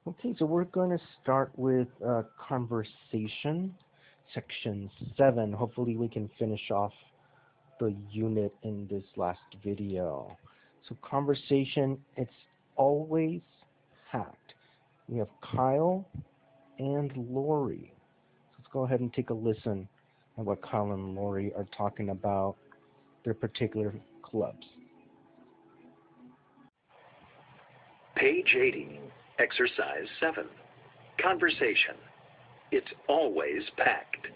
Okay, so we're going to start with conversation, section 7. Hopefully we can finish off the unit in this last video. So conversation, it's always packed. We have Kyle and Lori. Let's go ahead and take a listen at what Kyle and Lori are talking about their particular clubs. Page 80, Exercise 7. Conversation. It's always packed.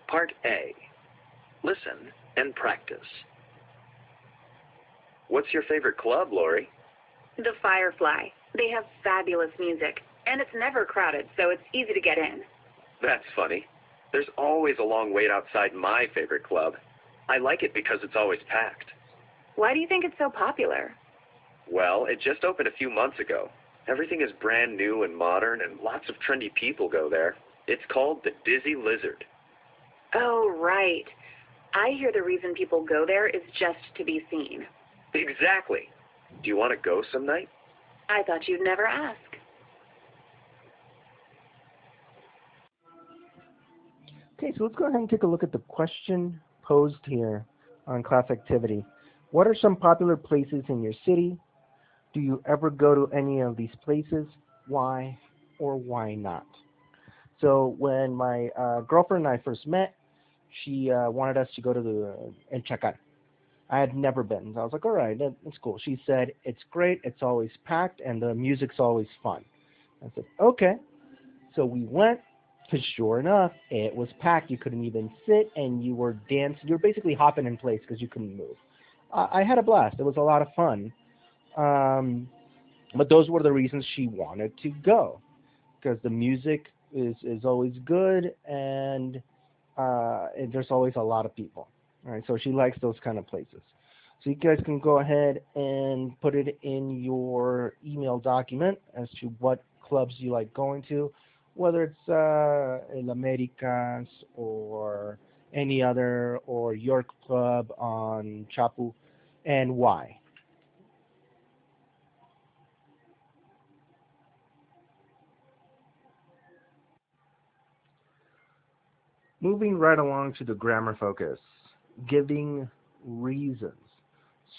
Part A. Listen and practice. What's your favorite club, Lori? The Firefly. They have fabulous music, and it's never crowded, so it's easy to get in. That's funny. There's always a long wait outside my favorite club. I like it because it's always packed. Why do you think it's so popular? Well, it just opened a few months ago. Everything is brand new and modern, and lots of trendy people go there. It's called the Dizzy Lizard. Oh, right. I hear the reason people go there is just to be seen. Exactly. Do you want to go some night? I thought you'd never ask. Okay, so let's go ahead and take a look at the question posed here on class activity. What are some popular places in your city? Do you ever go to any of these places? Why or why not? So when my girlfriend and I first met, she wanted us to go to the Interchange. I had never been. So I was like, all right, that's cool. She said, it's great, it's always packed, and the music's always fun. I said, okay. So we went, because sure enough, it was packed. You couldn't even sit, and you were dancing. You were basically hopping in place because you couldn't move. I had a blast. It was a lot of fun. But those were the reasons she wanted to go, because the music is always good, and there's always a lot of people. All right, so she likes those kind of places. So you guys can go ahead and put it in your email document as to what clubs you like going to, whether it's El Americas or any other, or York Club on Chapu, and why. Moving right along to the grammar focus, giving reasons.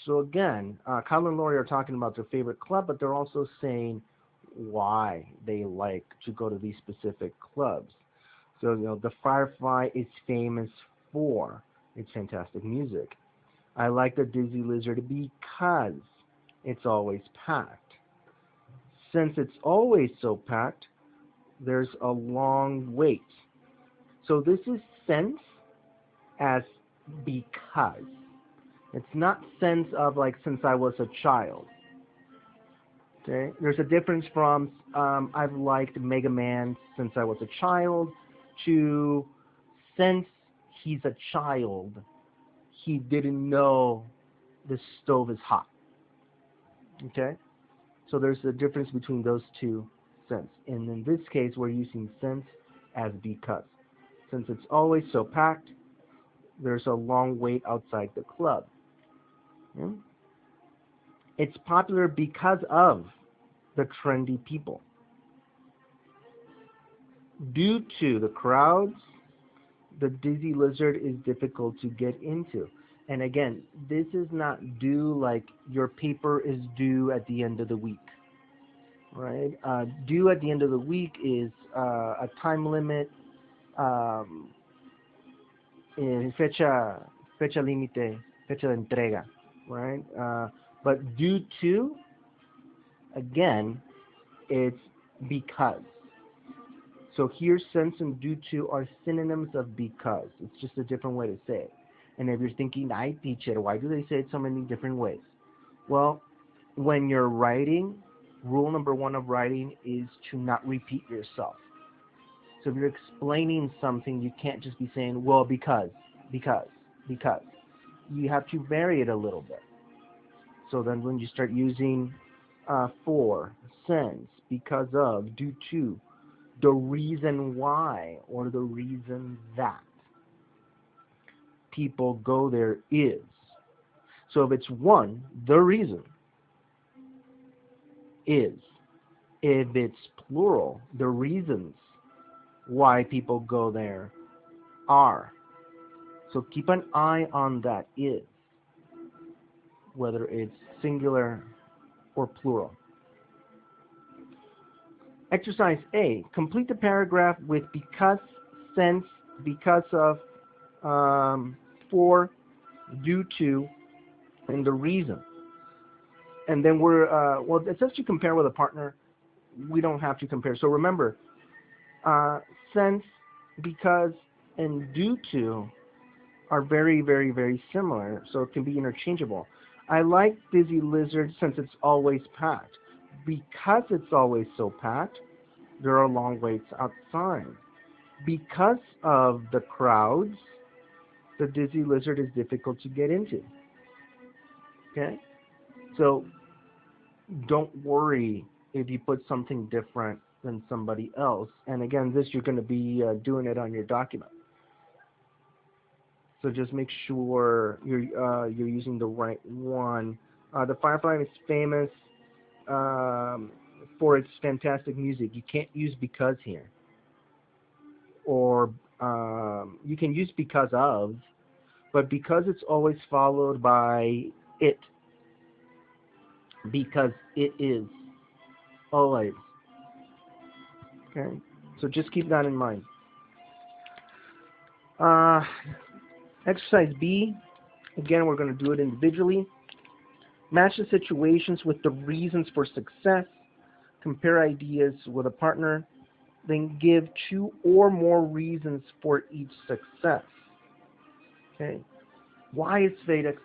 So again, Kyle and Lori are talking about their favorite club, but they're also saying why they like to go to these specific clubs. So, the Firefly is famous for its fantastic music. I like the Dizzy Lizard because it's always packed. Since it's always so packed, there's a long wait. So this is sense as because. It's not sense of like since I was a child. Okay, there's a difference from I've liked Mega Man since I was a child to since he's a child, he didn't know the stove is hot. Okay, so there's a difference between those two sense. And in this case, we're using sense as because. Since it's always so packed, there's a long wait outside the club. Yeah? It's popular because of the trendy people. Due to the crowds, the Dizzy Lizard is difficult to get into. And again, this is not due like your paper is due at the end of the week. Right? Due at the end of the week is a time limit, um, fecha límite, fecha de entrega, right? But due to, again, it's because. So here, since and due to are synonyms of because. It's just a different way to say it. And if you're thinking, I teach it, why do they say it so many different ways? Well, when you're writing, rule number 1 of writing is to not repeat yourself. So if you're explaining something, you can't just be saying, well, because. You have to vary it a little bit. So then when you start using for, since, because of, due to, the reason why, or the reason that people go there is. So if it's one, the reason is. If it's plural, the reasons why people go there are. So keep an eye on that is, whether it's singular or plural. Exercise A. Complete the paragraph with because, since, because of, for, due to, and the reason. And then well, it says to compare with a partner. We don't have to compare. So remember, since, because, and due to are very, very, very similar, so it can be interchangeable. I like Busy Lizard since it's always packed. Because it's always so packed, there are long waits outside. Because of the crowds, the Dizzy Lizard is difficult to get into. Okay? So don't worry if you put something different than somebody else. And again, this you're going to be doing it on your document. So just make sure you're using the right one. The Firefly is famous for its fantastic music. You can't use because here. Or you can use because of, but because it's always followed by it. Because it is. Always. Okay? So just keep that in mind. Exercise B, again, we're going to do it individually. Match the situations with the reasons for success. Compare ideas with a partner. Then give 2 or more reasons for each success. Okay. Why is FedEx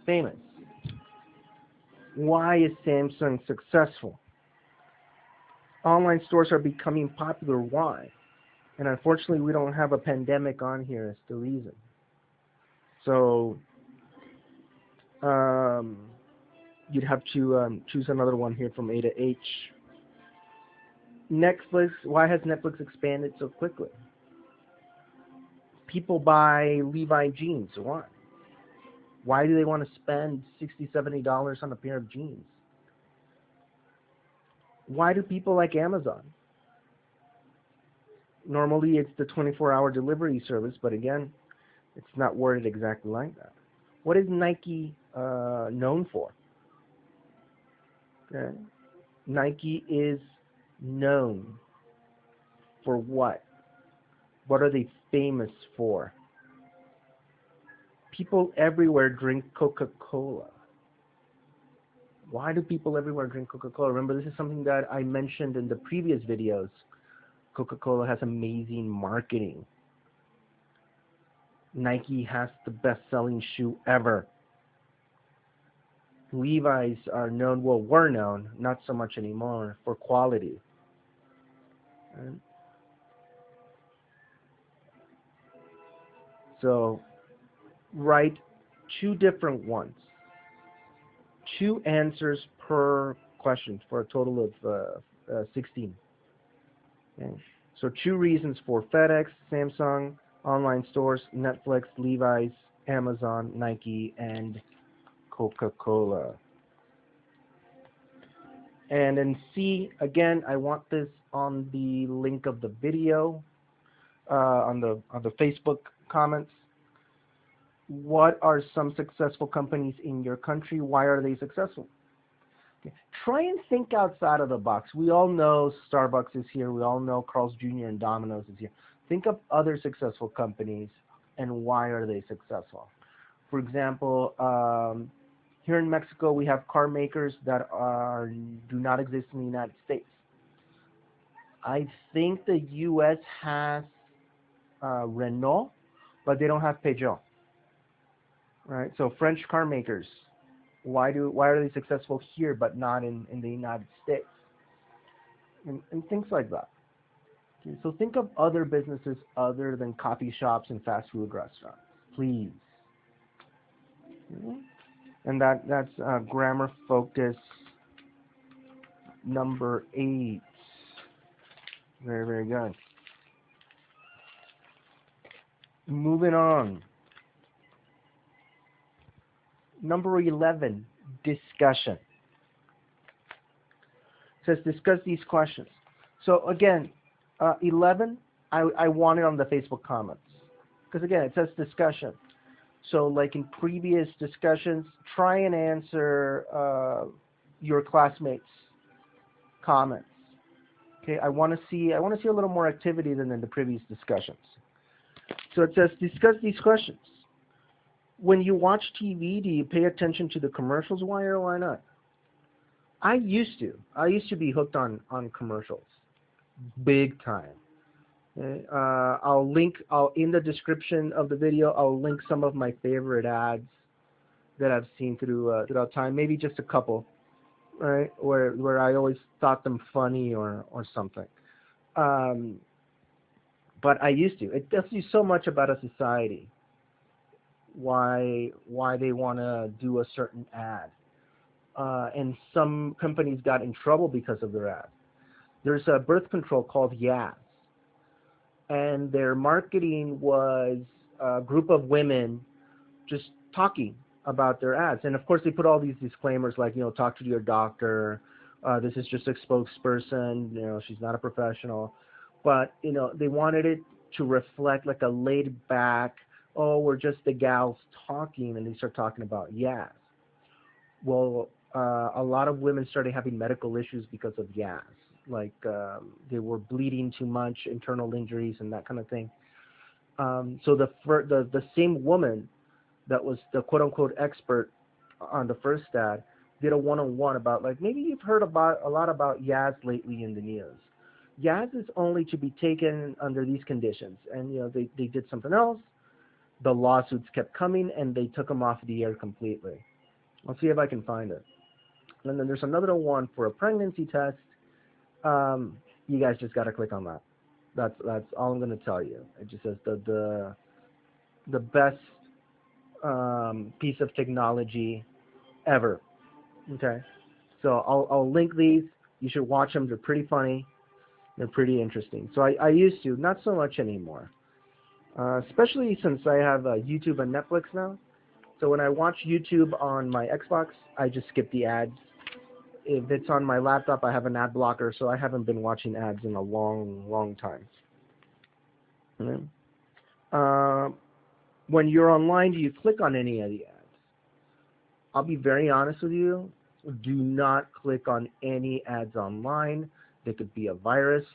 famous? Why is Samsung successful? Online stores are becoming popular. Why? And unfortunately, we don't have a pandemic on here as the reason. So you'd have to choose another one here from A to H. Netflix, why has Netflix expanded so quickly? People buy Levi jeans. Why? Why do they want to spend $60, $70 on a pair of jeans? Why do people like Amazon? Normally it's the 24-hour delivery service, but again, it's not worded exactly like that. What is Nike known for? Okay. Nike is known for what? What are they famous for? People everywhere drink Coca-Cola. Why do people everywhere drink Coca-Cola? Remember, this is something that I mentioned in the previous videos. Coca-Cola has amazing marketing. Nike has the best-selling shoe ever. Levi's are known, well, were known, not so much anymore, for quality. Right? So, write 2 different ones. 2 answers per question for a total of 16. Okay. So 2 reasons for FedEx, Samsung, online stores, Netflix, Levi's, Amazon, Nike, and Coca-Cola. And in C, again, I want this on the link of the video, on the Facebook comments. What are some successful companies in your country? Why are they successful? Okay. Try and think outside of the box. We all know Starbucks is here. We all know Carl's Jr. and Domino's is here. Think of other successful companies and why are they successful. For example, here in Mexico, we have car makers that do not exist in the United States. I think the U.S. has Renault, but they don't have Peugeot. Right? So French car makers, why are they successful here but not in the United States? And things like that. Okay, so think of other businesses other than coffee shops and fast food restaurants, please. Okay. And that's grammar focus number 8. Very, very good. Moving on. Number 11, discussion. It says discuss these questions. So again, 11, I want it on the Facebook comments. Because again, it says discussion. So like in previous discussions, try and answer your classmates' comments. Okay, I want to see a little more activity than in the previous discussions. So it says discuss these questions. When you watch TV, do you pay attention to the commercials? Why or why not? I used to. I used to be hooked on commercials, big time. Okay, I'll in the description of the video, I'll link some of my favorite ads that I've seen throughout time. Maybe just a couple, right? Where I always thought them funny or something. Um, but I used to. It tells you so much about a society. Why they want to do a certain ad. And some companies got in trouble because of their ads. There's a birth control called Yaz, and their marketing was a group of women just talking about their ads. And of course, they put all these disclaimers like, talk to your doctor. This is just a spokesperson. She's not a professional. But they wanted it to reflect like a laid back, oh, we're just the gals talking, and they start talking about Yaz. Well, a lot of women started having medical issues because of Yaz. Like they were bleeding too much, internal injuries, and that kind of thing. So the same woman that was the quote unquote expert on the first ad did a one-on-one about, like, maybe you've heard about a lot about Yaz lately in the news. Yaz is only to be taken under these conditions, and they did something else. The lawsuits kept coming, and they took them off the air completely. I'll see if I can find it. And then there's another one for a pregnancy test. You guys just got to click on that. That's all I'm going to tell you. It just says the best piece of technology ever. Okay, so I'll link these. You should watch them. They're pretty funny. They're pretty interesting. So I used to, not so much anymore. Especially since I have YouTube and Netflix now. So when I watch YouTube on my Xbox, I just skip the ads. If it's on my laptop, I have an ad blocker, so I haven't been watching ads in a long, long time. Okay. When you're online, do you click on any of the ads? I'll be very honest with you. Do not click on any ads online. They could be a virus.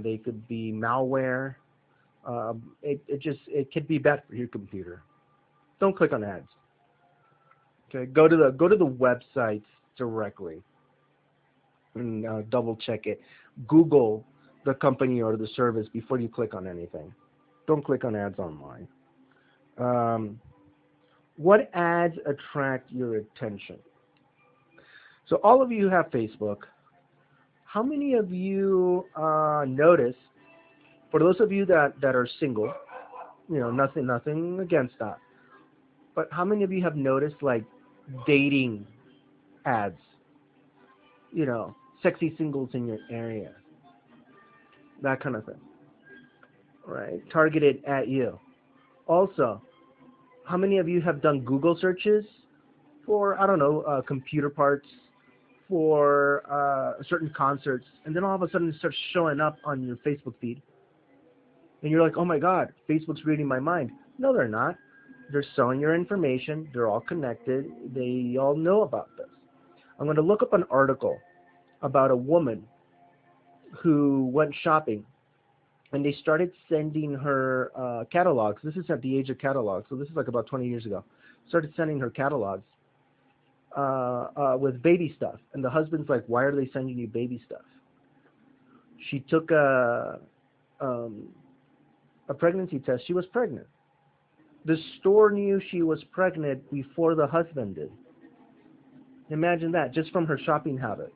They could be malware. It could be bad for your computer. Don't click on ads. Okay, go to the websites directly and double check it. Google the company or the service before you click on anything. Don't click on ads online. What ads attract your attention? So all of you have Facebook. How many of you notice? For those of you that are single, nothing against that. But how many of you have noticed like dating ads? Sexy singles in your area. That kind of thing. Right? Targeted at you. Also, how many of you have done Google searches for, I don't know, computer parts, for certain concerts, and then all of a sudden it starts showing up on your Facebook feed? And you're like, oh my God, Facebook's reading my mind. No, they're not. They're selling your information. They're all connected. They all know about this. I'm going to look up an article about a woman who went shopping, and they started sending her catalogs. This is at the age of catalogs, so this is like about 20 years ago. Started sending her catalogs with baby stuff. And the husband's like, why are they sending you baby stuff? She took a pregnancy test. She was pregnant. The store knew she was pregnant before the husband did. Imagine that, just from her shopping habits.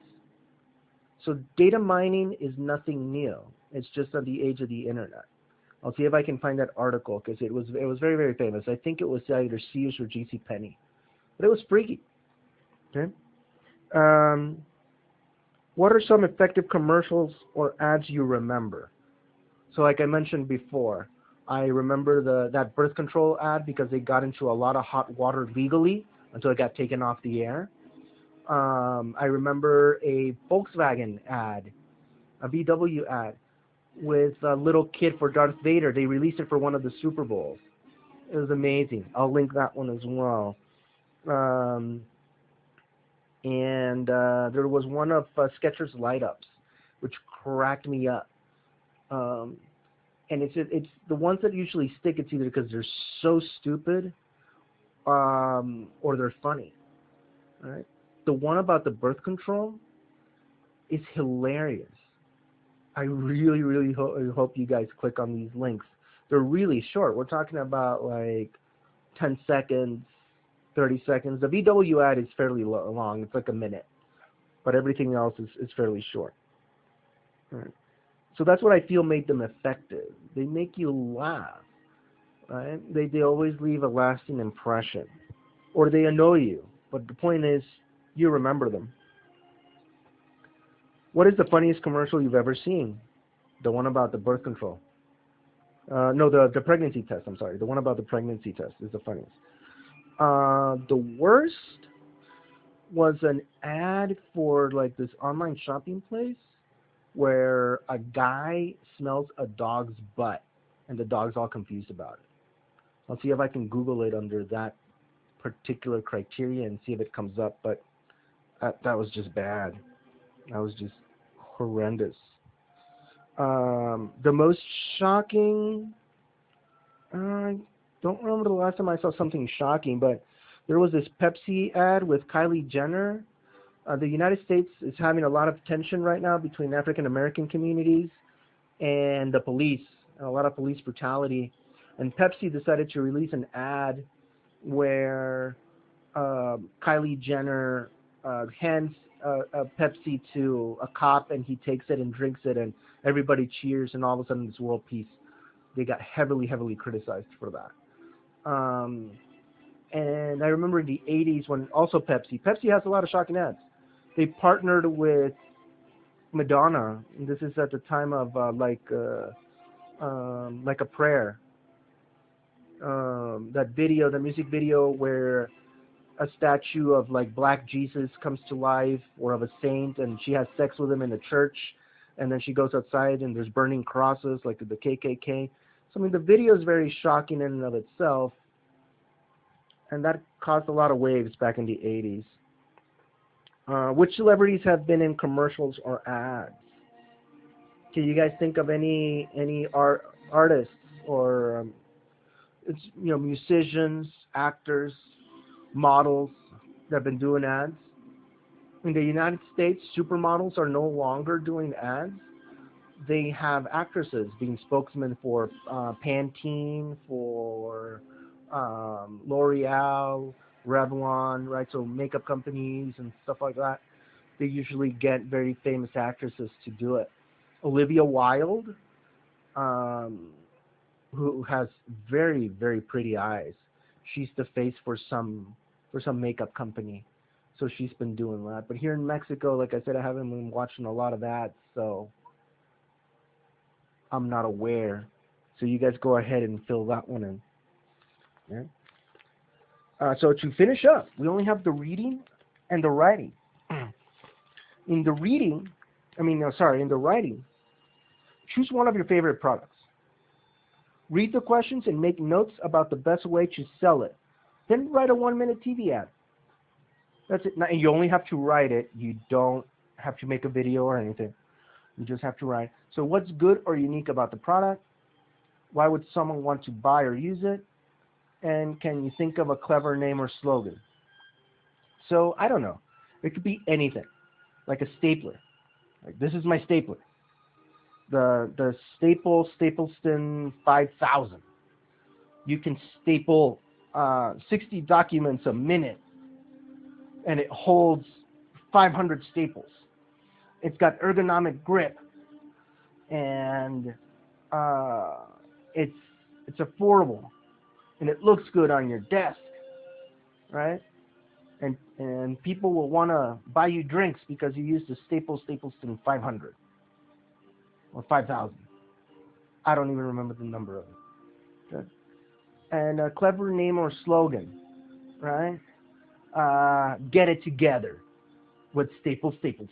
So data mining is nothing new. It's just at the age of the internet. I'll see if I can find that article, because it was very, very famous. I think it was either Sears or JCPenney. But it was freaky. Okay. What are some effective commercials or ads you remember? So like I mentioned before, I remember that birth control ad because they got into a lot of hot water legally until it got taken off the air. I remember a Volkswagen ad a VW ad with a little kid for Darth Vader. They released it for one of the Super Bowls. It was amazing. I'll link that one as well. Um, and there was one of Skechers light ups, which cracked me up. Um, and it's the ones that usually stick. It's either because they're so stupid, or they're funny. Right? The one about the birth control is hilarious. I really, really hope you guys click on these links. They're really short. We're talking about like 10 seconds, 30 seconds. The VW ad is fairly long. It's like a minute. But everything else is fairly short. Right. So that's what I feel made them effective. They make you laugh. Right? They always leave a lasting impression. Or they annoy you. But the point is, you remember them. What is the funniest commercial you've ever seen? The one about the birth control. No, the pregnancy test. I'm sorry. The one about the pregnancy test is the funniest. The worst was an ad for like this online shopping place where a guy smells a dog's butt and the dog's all confused about it. I'll see if I can Google it under that particular criteria and see if it comes up, but that was just bad. That was just horrendous. The most shocking, I don't remember the last time I saw something shocking, but there was this Pepsi ad with Kylie Jenner. The United States is having a lot of tension right now between African American communities and the police, and a lot of police brutality. And Pepsi decided to release an ad where Kylie Jenner hands a Pepsi to a cop, and he takes it and drinks it, and everybody cheers, and all of a sudden it's world peace. They got heavily, heavily criticized for that. And I remember in the 80s when also Pepsi has a lot of shocking ads. They partnered with Madonna. And this is at the time of like a prayer. That video, the music video where a statue of like Black Jesus comes to life, or of a saint, and she has sex with him in a church, and then she goes outside and there's burning crosses like the KKK. So I mean, the video is very shocking in and of itself, and that caused a lot of waves back in the 80s. Which celebrities have been in commercials or ads? Can you guys think of any artists or musicians, actors, models that have been doing ads? In the United States, supermodels are no longer doing ads. They have actresses being spokesmen for Pantene, for L'Oreal, Revlon, right? So makeup companies and stuff like that. They usually get very famous actresses to do it. Olivia Wilde, who has very, very pretty eyes. She's the face for some makeup company. So she's been doing that. But here in Mexico, like I said, I haven't been watching a lot of ads, so I'm not aware. So you guys go ahead and fill that one in. Yeah? So to finish up, we only have the reading and the writing. In the writing, choose one of your favorite products. Read the questions and make notes about the best way to sell it. Then write a 1-minute TV ad. That's it. Now, you only have to write it. You don't have to make a video or anything. You just have to write. So what's good or unique about the product? Why would someone want to buy or use it? And can you think of a clever name or slogan? So I don't know. It could be anything, like a stapler. Like, this is my stapler. The Stapleston 5000. You can staple 60 documents a minute, and it holds 500 staples. It's got ergonomic grip, and it's affordable, and it looks good on your desk, right? And people will want to buy you drinks because you used the Stapleston 500 or 5000. I don't even remember the number of it. Okay. And a clever name or slogan, right? Get it together with Stapleston.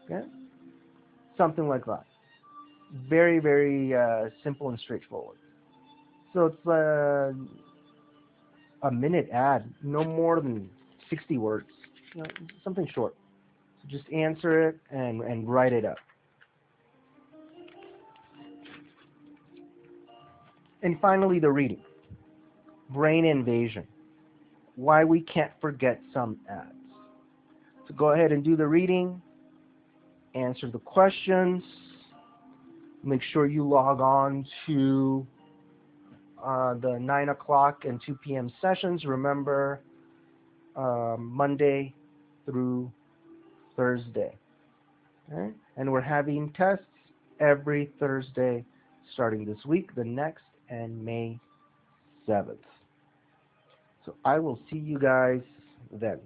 Okay. something like that. Very, very simple and straightforward. So it's a minute ad, no more than 60 words, something short. So just answer it and write it up. And finally, the reading. Brain invasion. Why we can't forget some ads. So go ahead and do the reading, answer the questions, make sure you log on to the 9 o'clock and 2 p.m. sessions. Remember, Monday through Thursday. Okay? And we're having tests every Thursday starting this week, the next, and May 7th. So I will see you guys then.